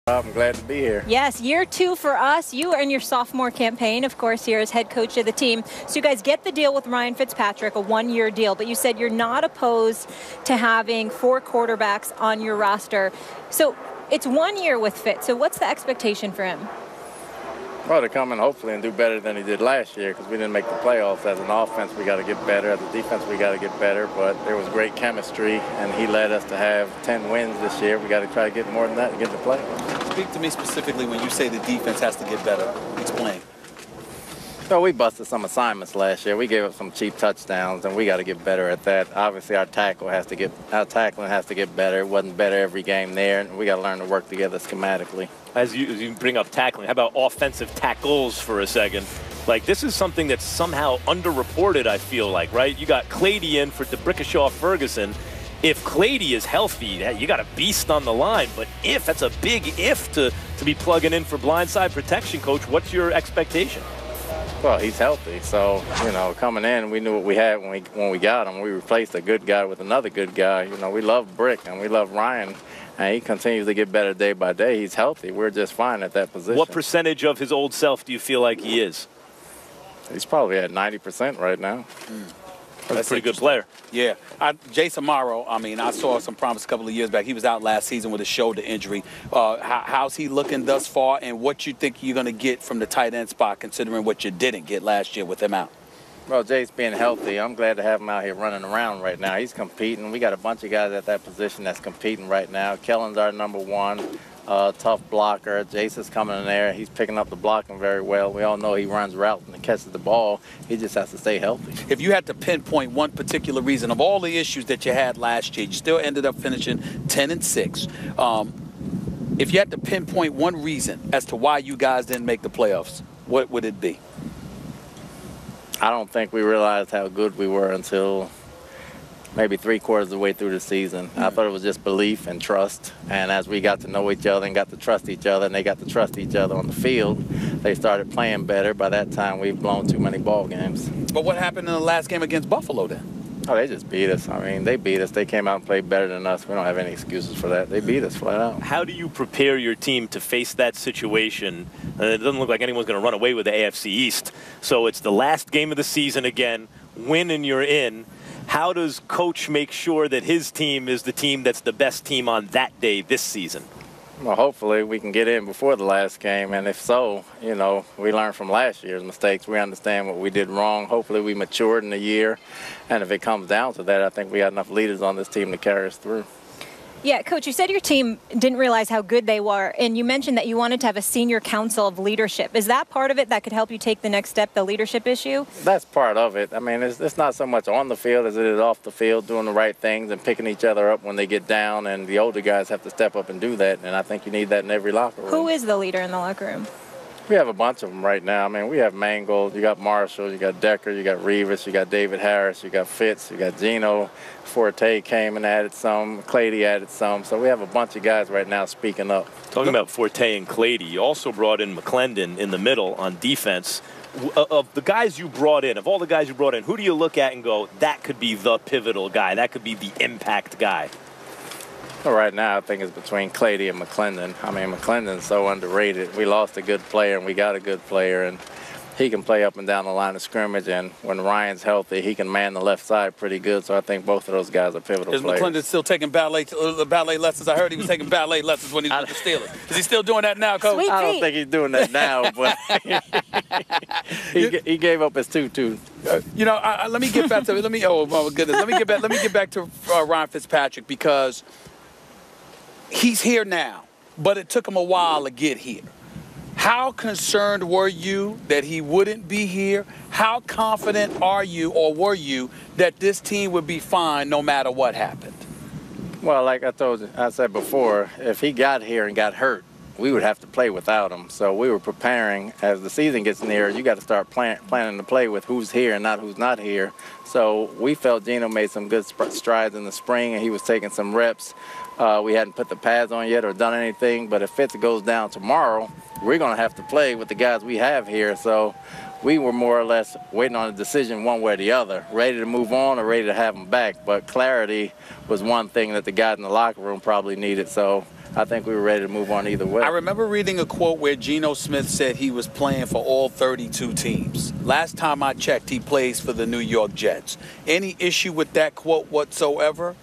I'm glad to be here. Yes, year 2 for us. You are in your sophomore campaign, of course, here as head coach of the team. So you guys get the deal with Ryan Fitzpatrick, a 1-year deal, but you said you're not opposed to having 4 quarterbacks on your roster. So it's 1 year with Fitz. So what's the expectation for him? Well, to come in hopefully and do better than he did last year, because we didn't make the playoffs. As an offense, we got to get better. As a defense, we got to get better. But there was great chemistry, and he led us to have 10 wins this year. We got to try to get more than that and get in the playoffs. Speak to me specifically when you say the defense has to get better. Explain. So we busted some assignments last year. We gave up some cheap touchdowns, and we got to get better at that. Obviously, our tackling has to get better. It wasn't better every game there, and we got to learn to work together schematically. As you bring up tackling, how about offensive tackles for a second? Like, this is something that's somehow underreported, I feel like, right? You got Clady in for DeBrickashaw Ferguson. If Clady is healthy, you got a beast on the line. But that's a big if to be plugging in for blindside protection, Coach. What's your expectation? Well, he's healthy, so, you know, coming in, we knew what we had when we got him. We replaced a good guy with another good guy. You know, we love Brick and we love Ryan, and he continues to get better day by day. He's healthy. We're just fine at that position. What percentage of his old self do you feel like he is? He's probably at 90% right now. That's a pretty good player. Yeah. Jason Morrow, I mean, I saw some promise a couple of years back. He was out last season with a shoulder injury. How's he looking thus far, and what you think you're going to get from the tight end spot, considering what you didn't get last year with him out? Well, Jay's being healthy. I'm glad to have him out here running around right now. He's competing. We got a bunch of guys at that position that's competing right now. Kellen's our #1. Tough blocker. Jace is coming in there. He's picking up the blocking very well. We all know he runs routes and catches the ball. He just has to stay healthy. If you had to pinpoint one particular reason of all the issues that you had last year, you still ended up finishing 10-6. If you had to pinpoint one reason as to why you guys didn't make the playoffs, what would it be? I don't think we realized how good we were until maybe 3/4 of the way through the season. I thought it was just belief and trust. And as we got to know each other and got to trust each other, and they got to trust each other on the field, they started playing better. By that time, we've blown too many ball games. But what happened in the last game against Buffalo then? Oh, they just beat us. I mean, they beat us. They came out and played better than us. We don't have any excuses for that. They beat us flat out. How do you prepare your team to face that situation? It doesn't look like anyone's going to run away with the AFC East. So it's the last game of the season again. Win and you're in. How does Coach make sure that his team is the team that's the best team on that day this season? Well, hopefully we can get in before the last game, and if so, you know, we learn from last year's mistakes. We understand what we did wrong. Hopefully we matured in a year, and if it comes down to that, I think we got enough leaders on this team to carry us through. Yeah, Coach, you said your team didn't realize how good they were, and you mentioned that you wanted to have a senior council of leadership. Is that part of it that could help you take the next step, the leadership issue? That's part of it. I mean, it's not so much on the field as it is off the field, doing the right things and picking each other up when they get down, and the older guys have to step up and do that, and I think you need that in every locker room. Who is the leader in the locker room? We have a bunch of them right now. I mean, we have Mangold, you got Marshall, you got Decker, you got Revis, you got David Harris, you got Fitz, you got Gino. Forte came and added some. Clady added some. So we have a bunch of guys right now speaking up. Talking about Forte and Clady, you also brought in McClendon in the middle on defense. Of the guys you brought in, who do you look at and go, that could be the pivotal guy, that could be the impact guy? Well, right now, I think it's between Clady and McClendon. I mean, McClendon's so underrated. We lost a good player, and we got a good player, and he can play up and down the line of scrimmage, and when Ryan's healthy, he can man the left side pretty good, so I think both of those guys are pivotal players. Is McClendon still taking ballet lessons? I heard he was taking ballet lessons when he was with the Steelers. Is he still doing that now, Coach? I don't think he's doing that now, but he gave up his tutu. You know, let me get back to oh my goodness, let me get back to Ryan Fitzpatrick, because he's here now, but it took him a while to get here. How concerned were you that he wouldn't be here? How confident are you, or were you, that this team would be fine no matter what happened? Well, like I said before, if he got here and got hurt, we would have to play without him. So we were preparing. As the season gets near, you got to start planning to play with who's here and not who's not here. So we felt Gino made some good strides in the spring, and he was taking some reps. We hadn't put the pads on yet or done anything, but if Fitz goes down tomorrow, we're going to have to play with the guys we have here. So we were more or less waiting on a decision one way or the other, ready to move on or ready to have them back. But clarity was one thing that the guys in the locker room probably needed. So I think we were ready to move on either way. I remember reading a quote where Geno Smith said he was playing for all 32 teams. Last time I checked, he plays for the New York Jets. Any issue with that quote whatsoever?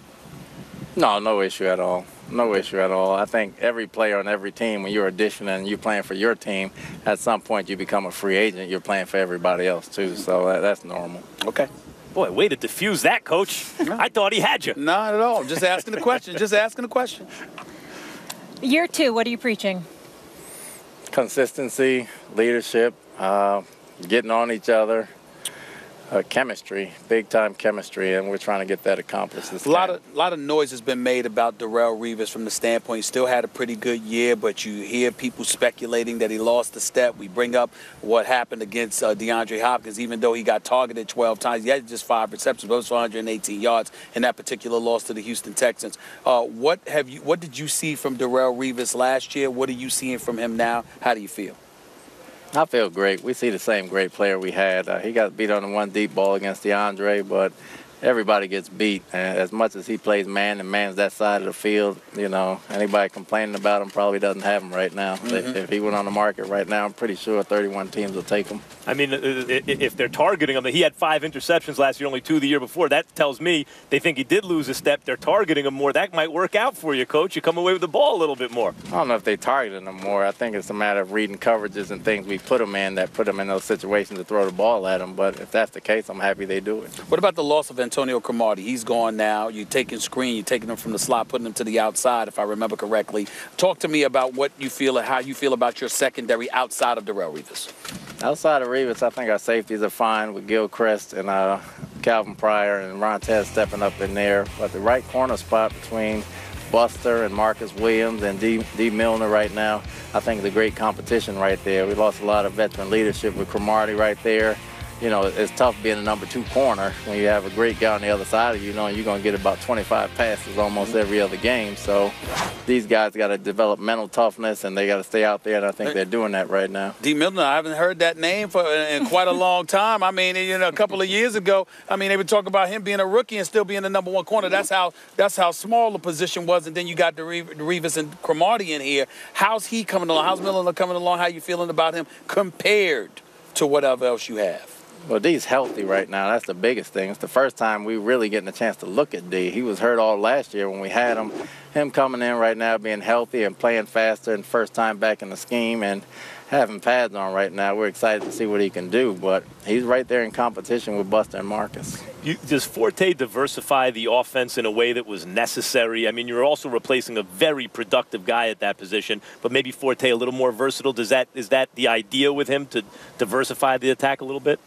No, no issue at all. No issue at all. I think every player on every team, when you're auditioning and you're playing for your team, at some point you become a free agent. You're playing for everybody else, too. So that's normal. Okay. Boy, way to diffuse that, Coach. I thought he had you. Not at all. Just asking the question. Just asking the question. Year 2, what are you preaching? Consistency, leadership, getting on each other. Chemistry, big-time chemistry, and we're trying to get that accomplished this time. A lot of noise has been made about Darrelle Revis from the standpoint he still had a pretty good year, but you hear people speculating that he lost a step. We bring up what happened against DeAndre Hopkins, even though he got targeted 12 times. He had just 5 receptions, but it was 118 yards in that particular loss to the Houston Texans. What did you see from Darrelle Revis last year? What are you seeing from him now? How do you feel? I feel great. We see the same great player we had. He got beat on the one deep ball against DeAndre, but everybody gets beat. And as much as he plays man and man's that side of the field, you know, anybody complaining about him probably doesn't have him right now. If he went on the market right now, I'm pretty sure 31 teams will take him. I mean, if they're targeting him, he had 5 interceptions last year, only 2 the year before. That tells me they think he did lose a step. They're targeting him more. That might work out for you, Coach. You come away with the ball a little bit more. I don't know if they targeted him more. I think it's a matter of reading coverages and things we put him in that put him in those situations to throw the ball at him. But if that's the case, I'm happy they do it. What about the loss of Antonio Cromartie? He's gone now. You're taking screen. You're taking him from the slot, putting him to the outside, if I remember correctly. Talk to me about what you feel and how you feel about your secondary outside of Darrelle Revis. Outside of Revis, I think our safeties are fine with Gilchrist and Calvin Pryor and Rontez stepping up in there. But the right corner spot between Buster and Marcus Williams and D. Milner right now, I think is a great competition right there. We lost a lot of veteran leadership with Cromartie right there. You know, it's tough being a number 2 corner when you have a great guy on the other side of you, knowing you're going to get about 25 passes almost every other game. So these guys got to develop mental toughness, and they got to stay out there, and I think they're doing that right now. D. Milner, I haven't heard that name in quite a long time. I mean, you know, a couple of years ago, I mean, they would talk about him being a rookie and still being the number 1 corner. That's how small the position was, and then you got the Revis and Cromartie in here. How's he coming along? How's Milner coming along? How you feeling about him compared to whatever else you have? Well, D's healthy right now. That's the biggest thing. It's the first time we really getting a chance to look at D. He was hurt all last year when we had him. Him coming in right now, being healthy and playing faster, and first time back in the scheme and having pads on right now. We're excited to see what he can do, but he's right there in competition with Buster and Marcus. Does Forte diversify the offense in a way that was necessary? I mean, you're also replacing a very productive guy at that position, but maybe Forte a little more versatile. Is that the idea with him, to diversify the attack a little bit?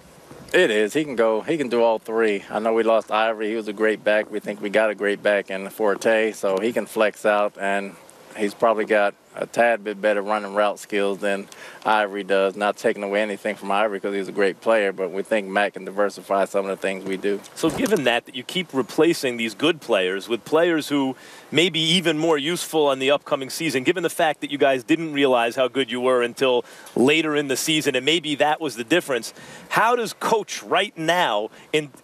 It is. He can do all 3. I know we lost Ivory. He was a great back. We think we got a great back in Forte, so he can flex out, and he's probably got a tad bit better running route skills than Ivory does. Not taking away anything from Ivory because he's a great player, but we think Matt can diversify some of the things we do. So given that you keep replacing these good players with players who may be even more useful in the upcoming season, given the fact that you guys didn't realize how good you were until later in the season, and maybe that was the difference, how does Coach right now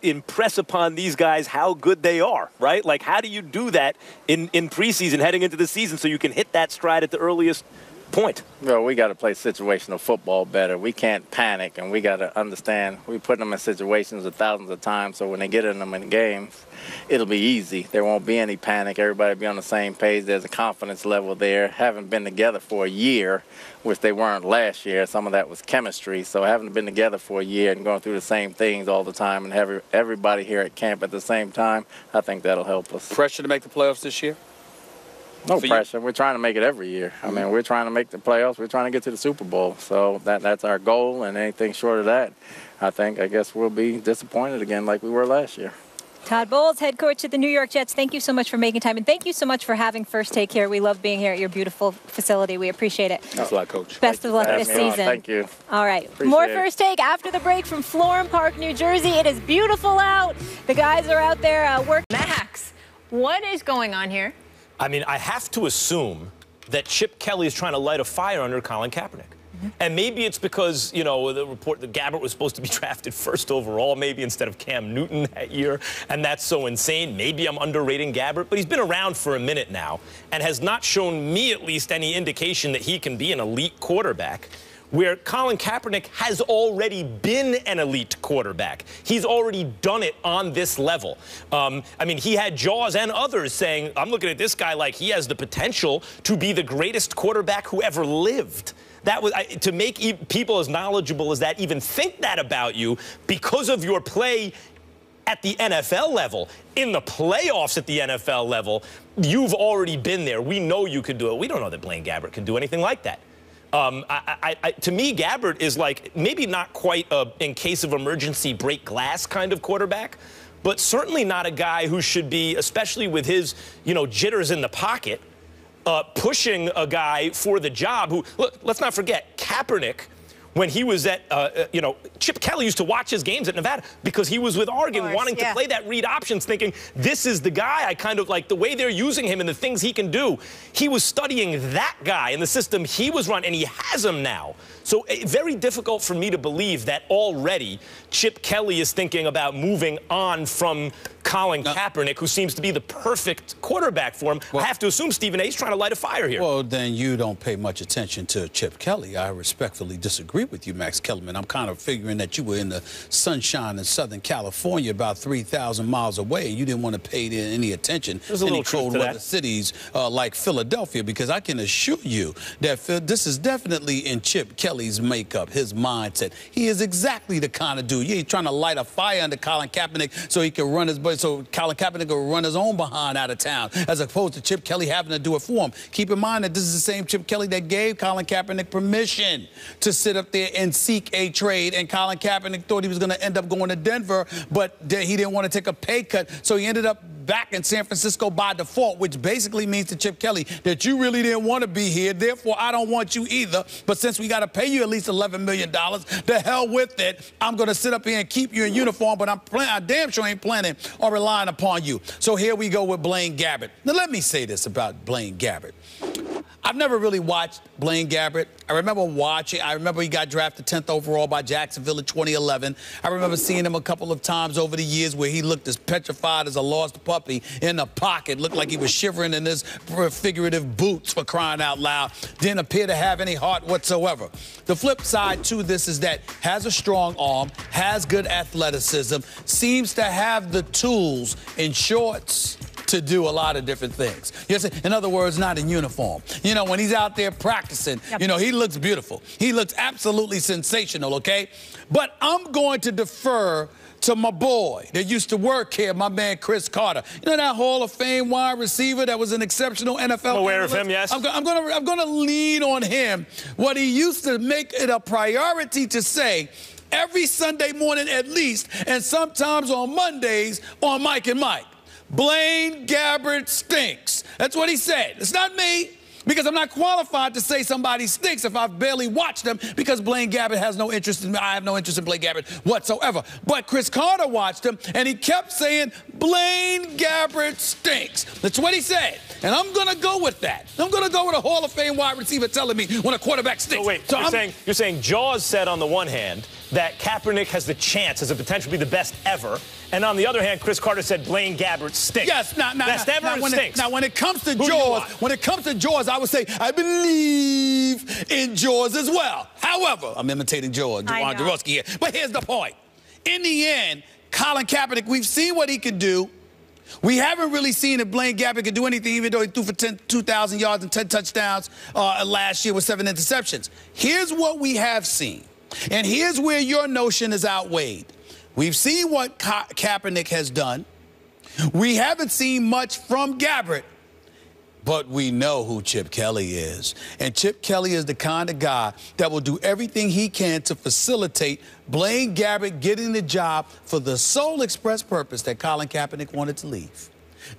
impress upon these guys how good they are, right? Like, how do you do that in preseason heading into the season so you can hit that stride at the earliest point? Well, we got to play situational football better. We can't panic, and we got to understand we put them in situations thousands of times, so when they get in them in games, it'll be easy. There won't be any panic. Everybody will be on the same page. There's a confidence level there. Haven't been together for a year, which they weren't last year. Some of that was chemistry. So having been together for a year and going through the same things all the time and have everybody here at camp at the same time, I think that'll help us. Pressure to make the playoffs this year? No pressure. We're trying to make it every year. I mean, we're trying to make the playoffs. We're trying to get to the Super Bowl. So that's our goal, and anything short of that, I guess we'll be disappointed again like we were last year. Todd Bowles, head coach of the New York Jets, thank you so much for making time, and thank you so much for having First Take here. We love being here at your beautiful facility. We appreciate it. Thanks a lot, Coach. Best of luck this season. Thank you. All right. Appreciate More it. First Take after the break from Florham Park, New Jersey. It is beautiful out. The guys are out there working. Max, what is going on here? I mean, I have to assume that Chip Kelly is trying to light a fire under Colin Kaepernick. And maybe it's because, you know, the report that Gabbert was supposed to be drafted first overall, maybe instead of Cam Newton that year, and that's so insane. Maybe I'm underrating Gabbert, but he's been around for a minute now and has not shown me at least any indication that he can be an elite quarterback, where Colin Kaepernick has already been an elite quarterback. He's already done it on this level. I mean, he had Jaws and others saying, I'm looking at this guy like he has the potential to be the greatest quarterback who ever lived. That was to make people as knowledgeable as that even think that about you because of your play at the NFL level. In the playoffs at the NFL level, you've already been there. We know you could do it. We don't know that Blaine Gabbert can do anything like that. To me, Gabbert is like maybe not quite a in case of emergency break glass kind of quarterback, but certainly not a guy who should be, especially with his, you know, jitters in the pocket, pushing a guy for the job who, look, let's not forget, Kaepernick, when he was at, you know, Chip Kelly used to watch his games at Nevada because he was with Oregon wanting to play that read options, thinking, this is the guy I kind of like, the way they're using him and the things he can do. He was studying that guy and the system he was running, and he has him now. So very difficult for me to believe that already Chip Kelly is thinking about moving on from Colin Kaepernick, who seems to be the perfect quarterback for him. Well, I have to assume Stephen A. is trying to light a fire here. Well, then you don't pay much attention to Chip Kelly. I respectfully disagree with you, Max Kellerman. I'm kind of figuring that you were in the sunshine in Southern California, about 3,000 miles away, and you didn't want to pay any attention to any cold weather cities like Philadelphia, because I can assure you that this is definitely in Chip Kelly's makeup, his mindset. He is exactly the kind of dude. He's trying to light a fire under Colin Kaepernick so he can run his so Colin Kaepernick will run his own behind out of town, as opposed to Chip Kelly having to do it for him. Keep in mind that this is the same Chip Kelly that gave Colin Kaepernick permission to sit up there and seek a trade, and Colin Kaepernick thought he was going to end up going to Denver, but he didn't want to take a pay cut, so he ended up back in San Francisco by default, which basically means to Chip Kelly that you really didn't want to be here, therefore I don't want you either, but since we got to pay you at least $11 million, the hell with it, I'm going to sit up here and keep you in uniform, but I damn sure ain't planning or relying upon you. So here we go with Blaine Gabbert. Now let me say this about Blaine Gabbert. I've never really watched Blaine Gabbert. I remember he got drafted 10th overall by Jacksonville in 2011. I remember seeing him a couple of times over the years where he looked as petrified as a lost puppy in the pocket, looked like he was shivering in his figurative boots, for crying out loud. Didn't appear to have any heart whatsoever. The flip side to this is that has a strong arm, has good athleticism, seems to have the tools in shorts to do a lot of different things. Yes, in other words, not in uniform. You know, when he's out there practicing, you know, he looks beautiful. He looks absolutely sensational, okay? But I'm going to defer to my boy that used to work here, my man Chris Carter. You know that Hall of Fame wide receiver that was an exceptional NFL I'm aware analyst? of him, yes. I'm gonna lean on him. What he used to make it a priority to say every Sunday morning at least, and sometimes on Mondays on Mike and Mike. Blaine Gabbert stinks. That's what he said. It's not me, because I'm not qualified to say somebody stinks if I've barely watched them, because Blaine Gabbert has no interest in me. I have no interest in Blaine Gabbert whatsoever. But Chris Carter watched him, and he kept saying, Blaine Gabbert stinks. That's what he said. And I'm going to go with that. I'm going to go with a Hall of Fame wide receiver telling me when a quarterback stinks. So wait, you're saying Jaws said on the one hand that Kaepernick has the chance, has the potential to be the best ever, and on the other hand, Chris Carter said Blaine Gabbert stinks. Yes, best ever stinks. Now, when it comes to Jaws, I would say I believe in Jaws as well. However, I'm imitating Jaws, Jaworski here. But here's the point. In the end, Colin Kaepernick, we've seen what he can do. We haven't really seen if Blaine Gabbert could do anything, even though he threw for 2,000 yards and 10 touchdowns last year with 7 interceptions. Here's what we have seen, and here's where your notion is outweighed. We've seen what Kaepernick has done. We haven't seen much from Gabbert, but we know who Chip Kelly is. And Chip Kelly is the kind of guy that will do everything he can to facilitate Blaine Gabbert getting the job for the sole express purpose that Colin Kaepernick wanted to leave.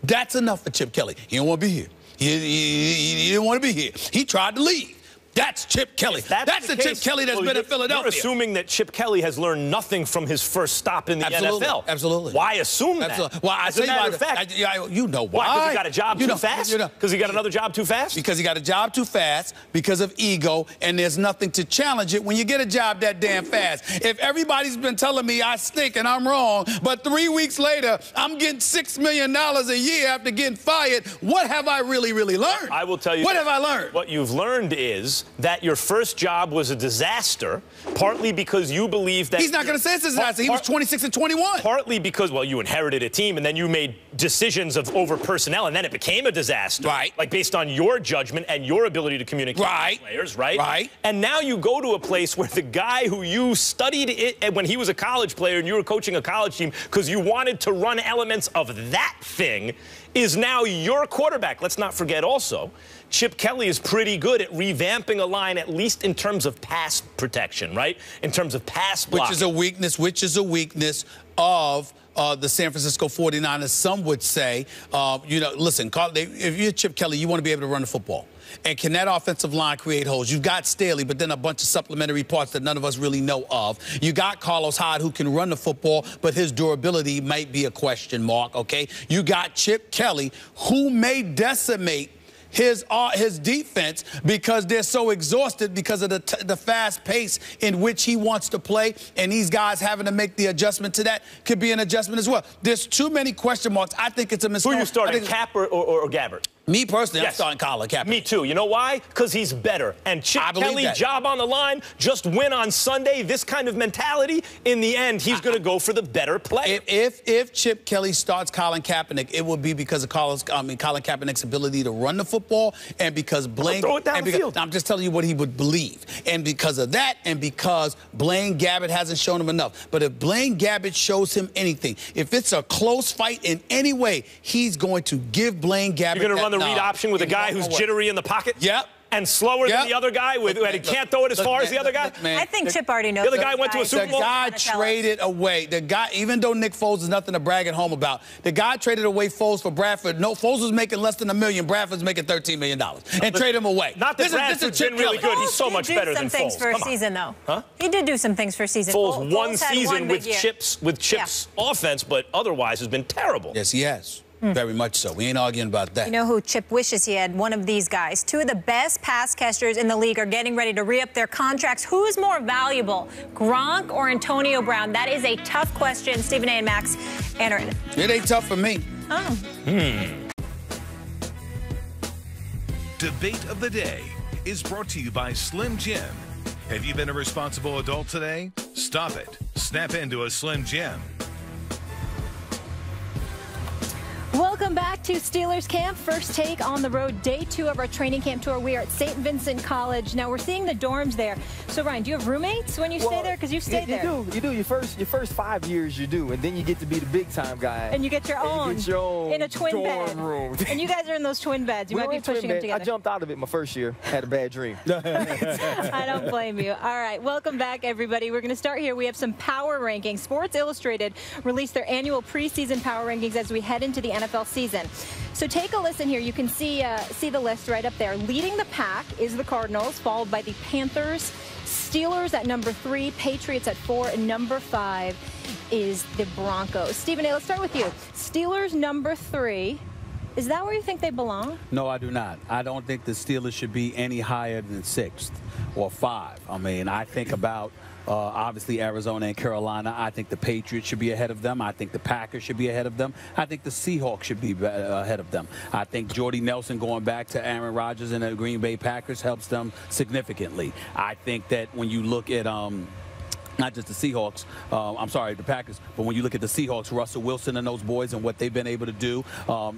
That's enough for Chip Kelly. He didn't want to be here. He didn't want to be here. He tried to leave. That's Chip Kelly. That's the Chip Kelly that's been in Philadelphia. You're assuming that Chip Kelly has learned nothing from his first stop in the NFL. Absolutely. Why assume that? Well, as a matter of fact, you know why. Because he got a job too fast? Because he got another job too fast? Because he got a job too fast, because of ego, and there's nothing to challenge it when you get a job that damn fast. If everybody's been telling me I stink and I'm wrong, but 3 weeks later, I'm getting $6 million a year after getting fired, what have I really learned? I will tell you. What have I learned? What you've learned is that your first job was a disaster, partly because you believe that... He's not going to say it's a disaster. He was 26 and 21. Partly because, well, you inherited a team, and then you made decisions over personnel, and then it became a disaster. Right. Like, based on your judgment and your ability to communicate with players, right? Right. And now you go to a place where the guy who you studied it when he was a college player and you were coaching a college team because you wanted to run elements of that thing is now your quarterback. Let's not forget also, Chip Kelly is pretty good at revamping a line, at least in terms of pass protection, right? In terms of pass blocking. Which is a weakness of the San Francisco 49ers. Some would say, listen, if you're Chip Kelly, you want to be able to run the football. And can that offensive line create holes? You've got Staley, but then a bunch of supplementary parts that none of us really know of. You got Carlos Hyde, who can run the football, but his durability might be a question mark, okay? You got Chip Kelly, who may decimate his defense because they're so exhausted because of the fast pace in which he wants to play, and these guys having to make the adjustment to that could be an adjustment as well. There's too many question marks. I think it's a mistake. Who are you starting, Cap or Gabbert? Me personally, I'm starting Colin Kaepernick. Me too. You know why? Because he's better. And Chip Kelly, job on the line, just win on Sunday. This kind of mentality, in the end, he's going to go for the better player. If Chip Kelly starts Colin Kaepernick, it will be because of Colin Kaepernick's ability to run the football, and because Blaine. Throw it down the field. I'm just telling you what he would believe, and because of that, and because Blaine Gabbert hasn't shown him enough. But if Blaine Gabbert shows him anything, if it's a close fight in any way, he's going to give Blaine Gabbert. You're going to run the read option with a guy who's jittery in the pocket? Yep. And slower than the other guy, and he can't throw it as far as the other guy? I think Chip already knows. The other guy went to a Super Bowl? The guy traded away. The guy, even though Nick Foles is nothing to brag at home about, the guy traded away Foles for Bradford. No, Foles was making less than $1 million. Bradford's making $13 million. And trade him away. Not that Bradford's been really good. He's so much better than Foles. He did do some things for a season, though. Huh? He did do some things for a season. Foles one season with Chip's offense, but otherwise has been terrible. Yes, he has. Very much so. We ain't arguing about that. You know who Chip wishes he had? One of these guys. Two of the best pass catchers in the league are getting ready to re-up their contracts. Who's more valuable, Gronk or Antonio Brown? That is a tough question. Stephen A. and Max answer it. It ain't tough for me. Oh. Debate of the Day is brought to you by Slim Jim. Have you been a responsible adult today? Stop it. Snap into a Slim Jim. Welcome back to Steelers Camp. First take on the road, day 2 of our training camp tour. We are at St. Vincent College. Now, we're seeing the dorms there. So, Ryan, do you have roommates when you stay there? Because you stayed there. You do. Your first 5 years, you do. And then you get to be the big-time guy. And you get your own. You get your own in a twin bed. room. And you guys are in those twin beds. You might be pushing them together. I jumped out of it my first year. Had a bad dream. I don't blame you. All right. Welcome back, everybody. We're going to start here. We have some power rankings. Sports Illustrated released their annual preseason power rankings as we head into the NFL season. So take a listen here. You can see the list right up there. Leading the pack is the Cardinals, followed by the Panthers, Steelers at number 3, Patriots at 4, and number 5 is the Broncos. Stephen A., let's start with you. Steelers number 3. Is that where you think they belong? No, I do not. I don't think the Steelers should be any higher than 6th or 5. I mean, I think about obviously Arizona and Carolina. I think the Patriots should be ahead of them. I think the Packers should be ahead of them. I think the Seahawks should be ahead of them. I think Jordy Nelson going back to Aaron Rodgers and the Green Bay Packers helps them significantly. I think that when you look at not just the Seahawks, the Packers, but when you look at the Seahawks, Russell Wilson and those boys and what they've been able to do,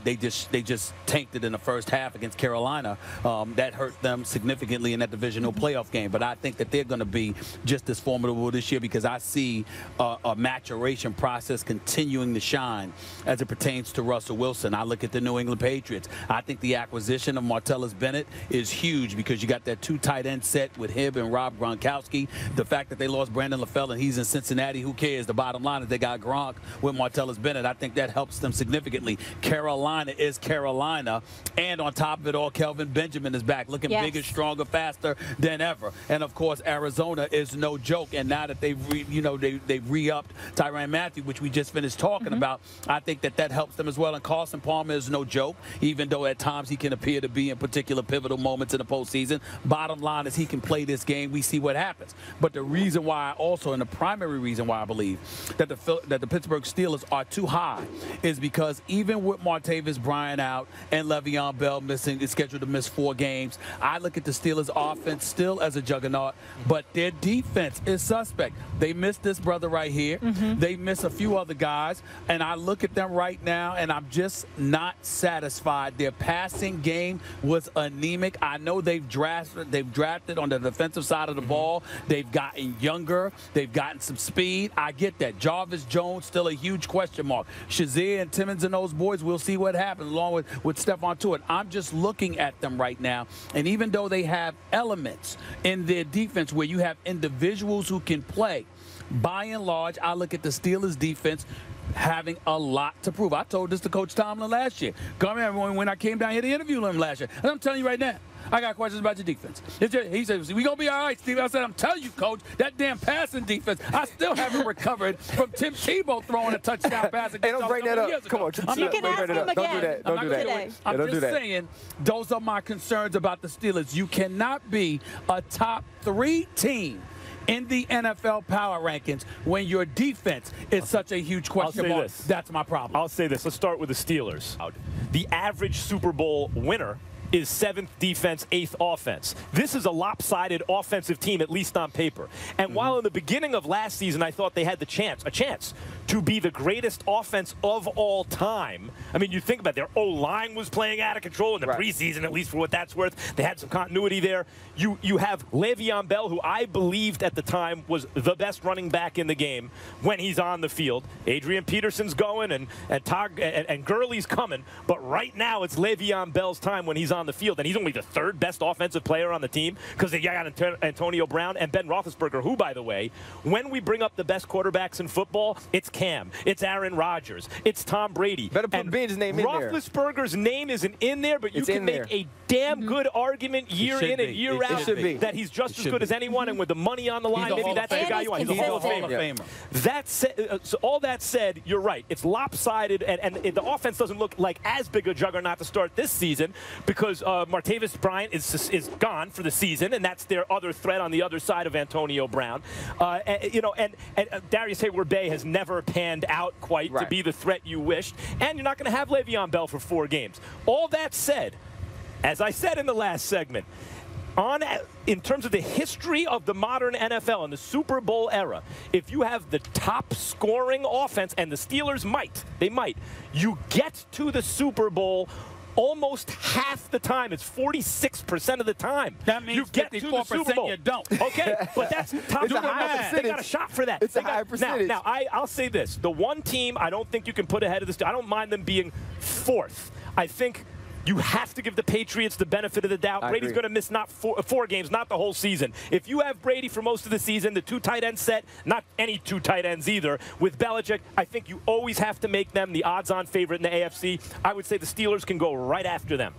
they just tanked it in the first half against Carolina. That hurt them significantly in that divisional playoff game. But I think that they're going to be just as formidable this year because I see a maturation process continuing to shine as it pertains to Russell Wilson. I look at the New England Patriots. I think the acquisition of Martellus Bennett is huge because you got that 2 tight end set with him and Rob Gronkowski. The fact that they lost Brandon NFL and he's in Cincinnati. Who cares? The bottom line is they got Gronk with Martellus Bennett. I think that helps them significantly. Carolina is Carolina. And on top of it all, Kelvin Benjamin is back, looking bigger, stronger, faster than ever. And, of course, Arizona is no joke. And now that they've re-upped Tyrann Mathieu, which we just finished talking about, I think that helps them as well. And Carson Palmer is no joke, even though at times he can appear to be in particular pivotal moments in the postseason. Bottom line is he can play this game. We see what happens. But the reason why also, and the primary reason why I believe that the Pittsburgh Steelers are too high is because even with Martavis Bryant out and Le'Veon Bell is scheduled to miss 4 games, I look at the Steelers offense still as a juggernaut, but their defense is suspect. They missed this brother right here. They miss a few other guys, and I look at them right now, and I'm just not satisfied. Their passing game was anemic. I know they've drafted on the defensive side of the ball. They've gotten younger. They've gotten some speed. I get that. Jarvis Jones still a huge question mark. Shazier and Timmons and those boys, we'll see what happens along with Stephon Tuitt. I'm just looking at them right now, and even though they have elements in their defense where you have individuals who can play, by and large, I look at the Steelers' defense having a lot to prove. I told this to Coach Tomlin last year. Come here when I came down here to interview him last year. And I'm telling you right now, I got questions about your defense. He said, we going to be all right, Steve. I said, I'm telling you, Coach, that damn passing defense, I still haven't recovered from Tim Tebow throwing a touchdown pass. Hey, don't bring that up. Come on. You can ask him again. Don't do that. Don't do that. I'm just saying, those are my concerns about the Steelers. You cannot be a top 3 team in the NFL power rankings when your defense is such a huge question mark. That's my problem. I'll say this. Let's start with the Steelers. The average Super Bowl winner is 7th defense, 8th offense. This is a lopsided offensive team, at least on paper. And while in the beginning of last season I thought they had a chance to be the greatest offense of all time. I mean, you think about it, their O-line was playing out of control in the preseason, at least for what that's worth. They had some continuity there. You have Le'Veon Bell, who I believed at the time was the best running back in the game when he's on the field. Adrian Peterson's going and Gurley's coming, but right now it's Le'Veon Bell's time when he's on the field, and he's only the 3rd best offensive player on the team because they got Antonio Brown and Ben Roethlisberger, who, by the way, when we bring up the best quarterbacks in football, it's Cam, it's Aaron Rodgers, it's Tom Brady. Better put Ben's name in there. Roethlisberger's name isn't in there, but you can make a damn good argument year in and year out that he's just as good as anyone, and with the money on the line, maybe that's the guy you want. He's a Hall of Famer. That said, so all that said, you're right. It's lopsided, and the offense doesn't look like as big a juggernaut to start this season because Martavis Bryant is gone for the season, and that's their other threat on the other side of Antonio Brown. And Darius Hayward-Bay has never panned out quite to be the threat you wished, and you're not going to have Le'Veon Bell for 4 games. All that said, as I said in the last segment, in terms of the history of the modern NFL and the Super Bowl era, if you have the top scoring offense, and the Steelers might, you get to the Super Bowl almost half the time. It's 46% of the time. That means you get to the Super Bowl. You don't. Okay, but that's top it's a high percentage. They got a shot for that. It's a high percentage. Now I'll say this. The one team I don't think you can put ahead of this, I don't mind them being 4th. I think you have to give the Patriots the benefit of the doubt. Brady's going to miss not 4 games, not the whole season. If you have Brady for most of the season, the 2 tight end set, not any 2 tight ends either, with Belichick, I think you always have to make them the odds-on favorite in the AFC. I would say the Steelers can go right after them.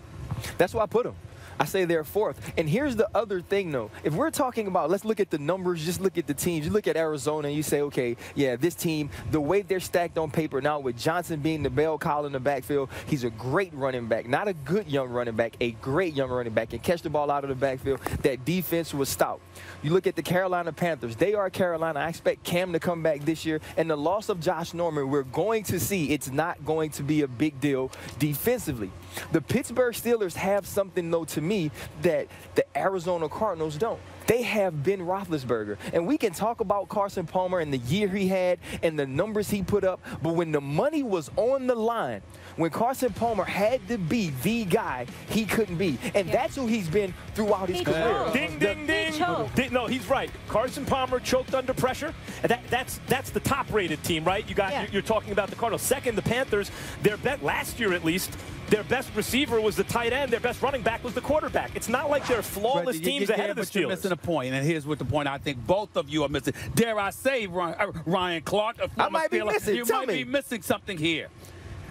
That's why I put them. I say they're 4th. And here's the other thing, though. If we're talking about, let's look at the numbers, just look at the teams. You look at Arizona and you say, okay, yeah, this team, the way they're stacked on paper now with Johnson being the bell cow in the backfield, he's a great running back. Not a good young running back, a great young running back. And catch the ball out of the backfield. That defense was stout. You look at the Carolina Panthers. They are Carolina. I expect Cam to come back this year. And the loss of Josh Norman, we're going to see it's not going to be a big deal defensively. The Pittsburgh Steelers have something, though, to me, that the Arizona Cardinals don't. They have Ben Roethlisberger. And we can talk about Carson Palmer and the year he had and the numbers he put up, but when the money was on the line, when Carson Palmer had to be the guy, he couldn't be. And that's who he's been throughout his career. Ding, ding, ding. No, he's right. Carson Palmer choked under pressure. That's the top-rated team, right? You're talking about the Cardinals. Second, the Panthers, their bet last year at least, their best receiver was the tight end. Their best running back was the quarterback. It's not like they're flawless teams ahead of the Steelers. You're missing a point, and here's what the point I think both of you are missing. Dare I say, Ryan Clark, a former I might be Steeler, missing. you Tell might me. be missing something here.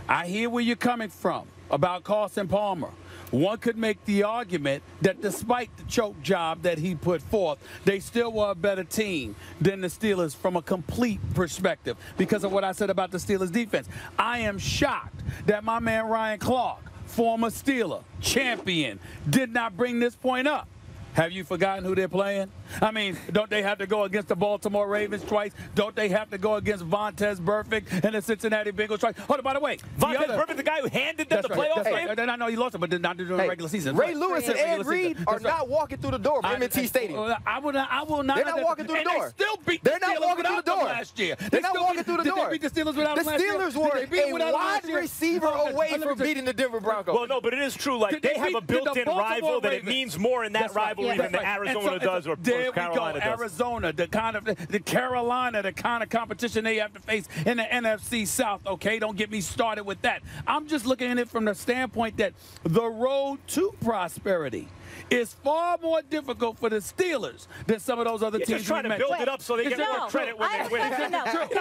I hear where you're coming from about Carson Palmer. One could make the argument that despite the choke job that he put forth, they still were a better team than the Steelers from a complete perspective because of what I said about the Steelers defense. I am shocked that my man Ryan Clark, former Steeler, champion, did not bring this point up. Have you forgotten who they're playing? I mean, don't they have to go against the Baltimore Ravens twice? Don't they have to go against Vontaze Burfict and the Cincinnati Bengals twice? Oh, by the way, Vontaze Burfict, the guy who handed them the playoff game? Right. I know he lost it, but not during the regular season. Ray Lewis and Ed Reed are not walking through the door of M&T Stadium. I will not. They're not walking through the door. They still beat They're the not Steelers walking through the without them door. last year. They're not walking through the door. Did they beat the Steelers without them last year? The Steelers were a wide receiver away from beating the Denver Broncos. Well, no, but it is true. Like, they have a built-in rival that it means more in that rivalry than the Arizona does or Carolina does. Arizona, the Carolina, the kind of competition they have to face in the NFC South. Okay, don't get me started with that. I'm just looking at it from the standpoint that the road to prosperity is far more difficult for the Steelers than some of those other teams. Just trying to build it up so they get more credit when they win.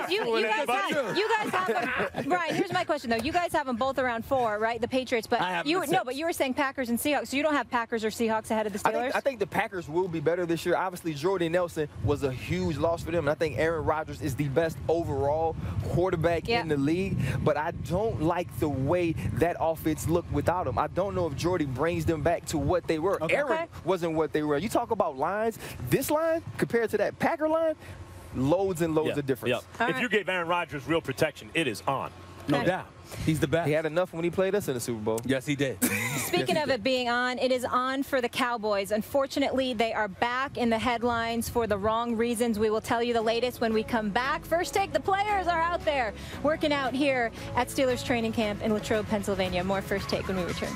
You guys have them. Brian, here's my question though. You guys have them both around 4, right? The Patriots, but but you were saying Packers and Seahawks. So you don't have Packers or Seahawks ahead of the Steelers? I think the Packers will be better this year. Obviously, Jordy Nelson was a huge loss for them, and I think Aaron Rodgers is the best overall quarterback in the league. But I don't like the way that offense looked without him. I don't know if Jordy brings them back to what they were. Aaron wasn't what they were. You talk about lines. This line compared to that Packer line, loads and loads of difference. If you gave Aaron Rodgers real protection, it is on. No doubt. He's the best. He had enough when he played us in the Super Bowl. Yes, he did. Speaking of it being on, it is on for the Cowboys. Unfortunately, they are back in the headlines for the wrong reasons. We will tell you the latest when we come back. First Take, the players are out there working out here at Steelers training camp in Latrobe, Pennsylvania. More First Take when we return.